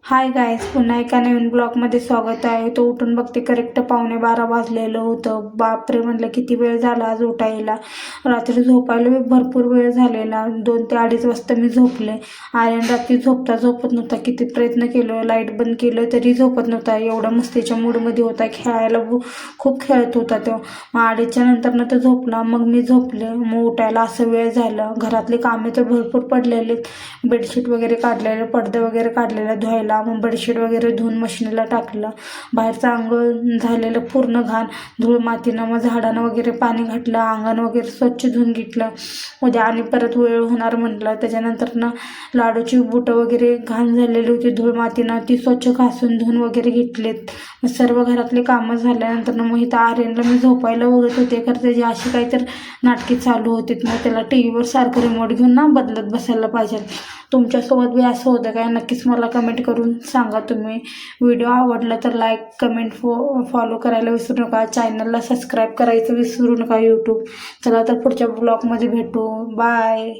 Hi guys, पुन्हा एका नवीन ब्लॉगमध्ये स्वागत आहे. तो उठून बघते करेक्ट 11:15 वाजलेलं होतं. बापरे, म्हटलं किती वेळ झाला आज उठायला. रात्री झोपायला मी भरपूर वेळ झालेला. 2 ते 2:30 वाजता मी झोपले. आर्यन रात्री झोपत नव्हता. किती प्रयत्न केलं, लाईट बंद केलं तरी झोपत नव्हता. एवढा मस्तीच्या मूडमध्ये होता. खेळायला खूप खेळत होता तो. मग 2:30च्या नंतर तो झोपला. मग मी झोपले. मग उठायला असं वेळ झालं. घरातले कामे तर भरपूर पडलेले. बेडशीट वगैरे काढलेले, पडदे वगैरे काढलेले धुवायला. मग बेडशीट वगैरे धुवून मशीनला टाकलं. बाहेरचं अंघोळ झालेलं पूर्ण घाण धूळ मातीनं. मग झाडांना वगैरे पाणी घातलं. अंगण वगैरे स्वच्छ धुवून घेतलं. उद्या आणि परत वेळ होणार म्हटलं. त्याच्यानंतर लाडूची बुटं वगैरे घाण झालेली होती धूळ मातीनं, ती स्वच्छ घासून धुवून वगैरे घेतलेत. मग सर्व घरातले कामं झाल्यानंतर मग इथं आर्यनला मी झोपायला बघत होते, कारण त्याची अशी काहीतरी नाटके चालू होती. मग त्याला टीव्हीवर सारखं रिमोट घेऊन बदलत बसायला पाहिजे. तुमच्यासोबत बी असं होतं काय? नक्कीच मला कमेंट करून सांगा तुम्ही. व्हिडिओ आवडला तर लाईक, कमेंट, फॉलो करायला विसरू नका. चॅनलला सबस्क्राईब करायचं विसरू नका यूट्यूब. चला तर पुढच्या ब्लॉगमध्ये भेटू. बाय.